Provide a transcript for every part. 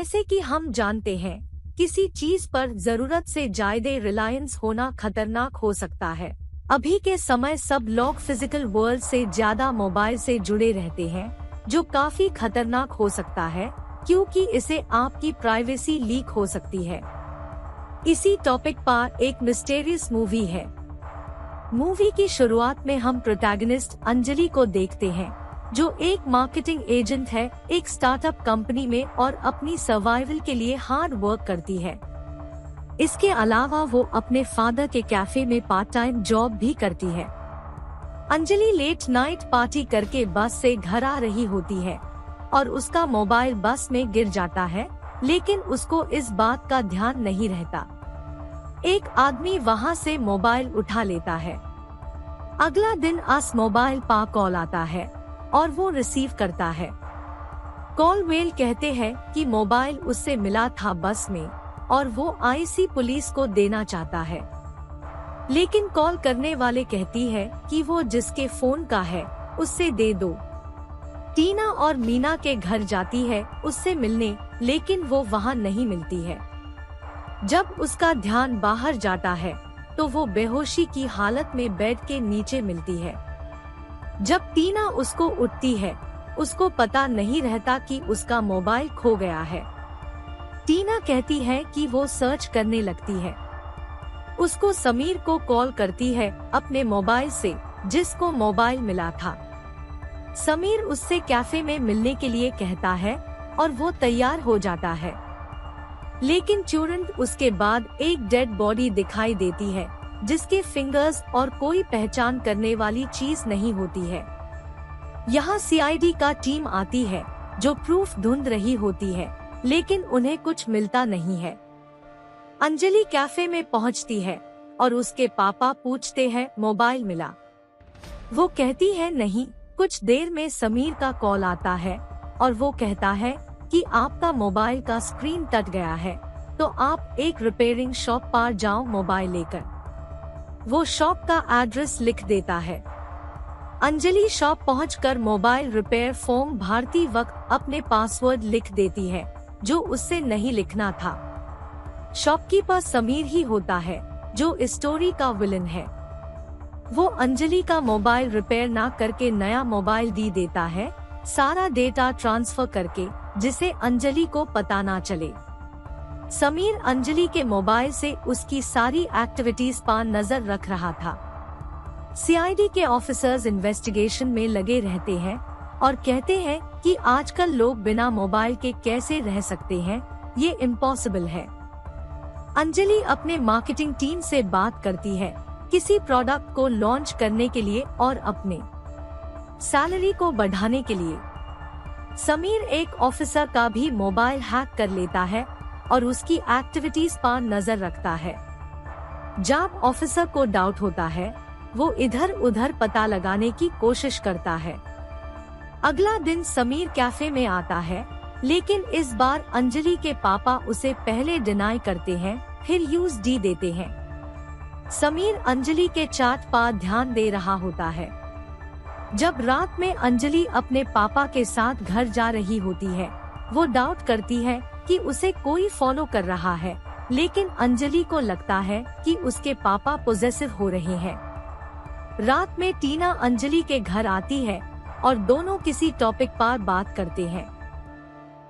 जैसे कि हम जानते हैं, किसी चीज पर जरूरत से ज्यादा रिलायंस होना खतरनाक हो सकता है। अभी के समय सब लोग फिजिकल वर्ल्ड से ज्यादा मोबाइल से जुड़े रहते हैं, जो काफी खतरनाक हो सकता है क्योंकि इससे आपकी प्राइवेसी लीक हो सकती है। इसी टॉपिक पर एक मिस्टीरियस मूवी है। मूवी की शुरुआत में हम प्रोटैगनिस्ट अंजलि को देखते हैं, जो एक मार्केटिंग एजेंट है एक स्टार्टअप कंपनी में और अपनी सर्वाइवल के लिए हार्ड वर्क करती है। इसके अलावा वो अपने फादर के कैफे में पार्ट टाइम जॉब भी करती है। अंजलि लेट नाइट पार्टी करके बस से घर आ रही होती है और उसका मोबाइल बस में गिर जाता है, लेकिन उसको इस बात का ध्यान नहीं रहता। एक आदमी वहाँ से मोबाइल उठा लेता है। अगला दिन आस मोबाइल पर कॉल आता है और वो रिसीव करता है। कॉल वेल कहते हैं कि मोबाइल उससे मिला था बस में और वो आईसी पुलिस को देना चाहता है, लेकिन कॉल करने वाले कहती है कि वो जिसके फोन का है उससे दे दो। टीना और मीना के घर जाती है उससे मिलने, लेकिन वो वहाँ नहीं मिलती है। जब उसका ध्यान बाहर जाता है तो वो बेहोशी की हालत में बेड के नीचे मिलती है। जब टीना उसको उठती है, उसको पता नहीं रहता कि उसका मोबाइल खो गया है। टीना कहती है कि वो सर्च करने लगती है। उसको समीर को कॉल करती है अपने मोबाइल से, जिसको मोबाइल मिला था। समीर उससे कैफे में मिलने के लिए कहता है और वो तैयार हो जाता है, लेकिन तुरंत उसके बाद एक डेड बॉडी दिखाई देती है, जिसके फिंगर्स और कोई पहचान करने वाली चीज नहीं होती है। यहाँ सीआईडी का टीम आती है, जो प्रूफ ढूंढ रही होती है, लेकिन उन्हें कुछ मिलता नहीं है। अंजलि कैफे में पहुँचती है और उसके पापा पूछते हैं मोबाइल मिला। वो कहती है नहीं। कुछ देर में समीर का कॉल आता है और वो कहता है कि आपका मोबाइल का स्क्रीन टच गया है, तो आप एक रिपेयरिंग शॉप पर जाओ मोबाइल लेकर। वो शॉप का एड्रेस लिख देता है। अंजलि शॉप पहुंचकर मोबाइल रिपेयर फॉर्म भरती वक्त अपने पासवर्ड लिख देती है, जो उससे नहीं लिखना था। शॉपकीपर समीर ही होता है, जो इस स्टोरी का विलन है। वो अंजलि का मोबाइल रिपेयर ना करके नया मोबाइल दे देता है, सारा डेटा ट्रांसफर करके, जिसे अंजलि को पता ना चले। समीर अंजलि के मोबाइल से उसकी सारी एक्टिविटीज पर नजर रख रहा था। सीआईडी के ऑफिसर्स इन्वेस्टिगेशन में लगे रहते हैं और कहते हैं कि आजकल लोग बिना मोबाइल के कैसे रह सकते हैं, ये इम्पॉसिबल है। अंजलि अपने मार्केटिंग टीम से बात करती है किसी प्रोडक्ट को लॉन्च करने के लिए और अपने सैलरी को बढ़ाने के लिए। समीर एक ऑफिसर का भी मोबाइल हैक कर लेता है और उसकी एक्टिविटीज पर नजर रखता है। जब ऑफिसर को डाउट होता है, वो इधर उधर पता लगाने की कोशिश करता है। अगला दिन समीर कैफे में आता है, लेकिन इस बार अंजलि के पापा उसे पहले डिनाई करते हैं, फिर यूज डी देते हैं। समीर अंजलि के चैट पर ध्यान दे रहा होता है। जब रात में अंजलि अपने पापा के साथ घर जा रही होती है, वो डाउट करती है कि उसे कोई फॉलो कर रहा है, लेकिन अंजलि को लगता है कि उसके पापा पॉसेसिव हो रहे हैं। रात में टीना अंजलि के घर आती है और दोनों किसी टॉपिक पर बात करते हैं।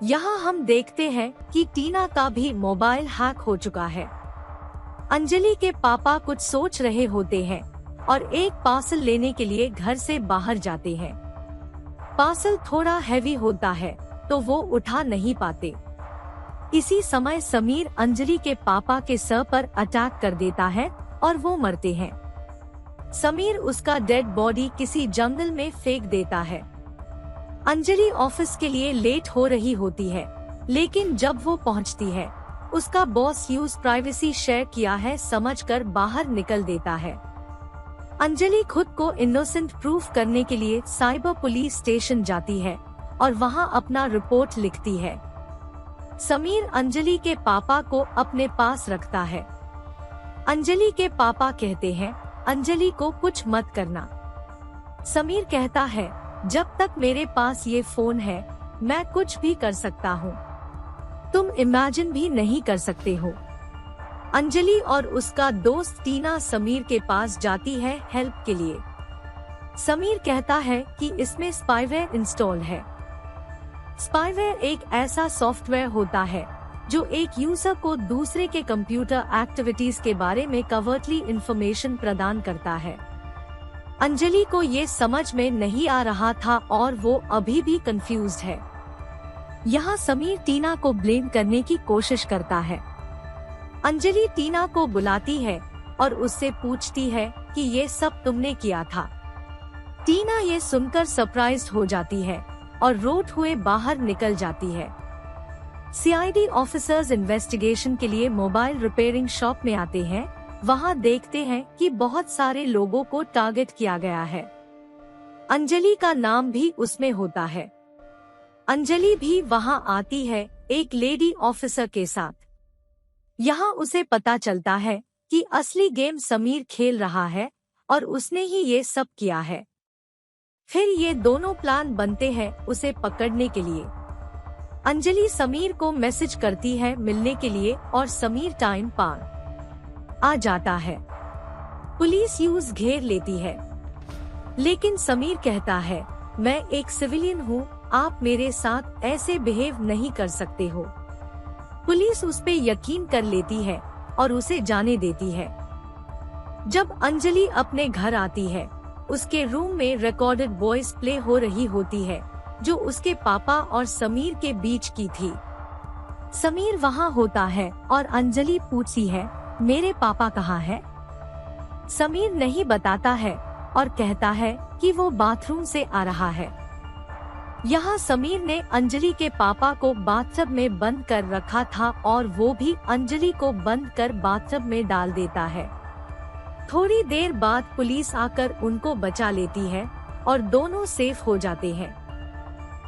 यहाँ हम देखते हैं कि टीना का भी मोबाइल हैक हो चुका है। अंजलि के पापा कुछ सोच रहे होते हैं और एक पार्सल लेने के लिए घर से बाहर जाते हैं। पार्सल थोड़ा हैवी होता है तो वो उठा नहीं पाते। इसी समय समीर अंजलि के पापा के सर पर अटैक कर देता है और वो मरते हैं। समीर उसका डेड बॉडी किसी जंगल में फेंक देता है। अंजलि ऑफिस के लिए लेट हो रही होती है, लेकिन जब वो पहुंचती है, उसका बॉस यूज प्राइवेसी शेयर किया है समझकर बाहर निकल देता है। अंजलि खुद को इनोसेंट प्रूफ करने के लिए साइबर पुलिस स्टेशन जाती है और वहां अपना रिपोर्ट लिखती है। समीर अंजलि के पापा को अपने पास रखता है। अंजलि के पापा कहते हैं अंजलि को कुछ मत करना। समीर कहता है जब तक मेरे पास ये फोन है मैं कुछ भी कर सकता हूँ। तुम इमेजिन भी नहीं कर सकते हो। अंजलि और उसका दोस्त टीना समीर के पास जाती है हेल्प के लिए। समीर कहता है कि इसमें स्पाईवेयर इंस्टॉल है। स्पाईवेयर एक ऐसा सॉफ्टवेयर होता है जो एक यूजर को दूसरे के कंप्यूटर एक्टिविटीज के बारे में कवर्टली इंफॉर्मेशन प्रदान करता है। अंजलि को ये समझ में नहीं आ रहा था और वो अभी भी कंफ्यूज्ड है। यहाँ समीर टीना को ब्लेम करने की कोशिश करता है। अंजलि टीना को बुलाती है और उससे पूछती है कि ये सब तुमने किया था। टीना ये सुनकर सरप्राइज्ड हो जाती है और रोते हुए बाहर निकल जाती है। सीआईडी ऑफिसर्स इन्वेस्टिगेशन के लिए मोबाइल रिपेयरिंग शॉप में आते हैं। वहां देखते हैं कि बहुत सारे लोगों को टारगेट किया गया है। अंजलि का नाम भी उसमें होता है। अंजलि भी वहां आती है एक लेडी ऑफिसर के साथ। यहाँ उसे पता चलता है कि असली गेम समीर खेल रहा है और उसने ही ये सब किया है। फिर ये दोनों प्लान बनते हैं उसे पकड़ने के लिए। अंजलि समीर को मैसेज करती है मिलने के लिए और समीर टाइम पार आ जाता है। पुलिस यूज घेर लेती है, लेकिन समीर कहता है मैं एक सिविलियन हूँ, आप मेरे साथ ऐसे बिहेव नहीं कर सकते हो। पुलिस उस पे यकीन कर लेती है और उसे जाने देती है। जब अंजलि अपने घर आती है, उसके रूम में रिकॉर्डेड वॉइस प्ले हो रही होती है जो उसके पापा और समीर के बीच की थी। समीर वहाँ होता है और अंजलि पूछती है मेरे पापा कहाँ हैं? समीर नहीं बताता है और कहता है कि वो बाथरूम से आ रहा है। यहाँ समीर ने अंजलि के पापा को बाथटब में बंद कर रखा था और वो भी अंजलि को बंद कर बाथटब में डाल देता है। थोड़ी देर बाद पुलिस आकर उनको बचा लेती है और दोनों सेफ हो जाते हैं।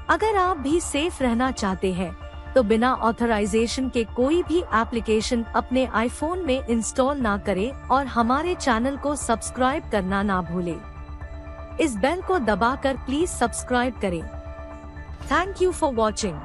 अगर आप भी सेफ रहना चाहते हैं तो बिना ऑथराइजेशन के कोई भी एप्लीकेशन अपने आईफोन में इंस्टॉल ना करें और हमारे चैनल को सब्सक्राइब करना ना भूलें। इस बेल को दबाकर प्लीज सब्सक्राइब करें। Thank you for watching.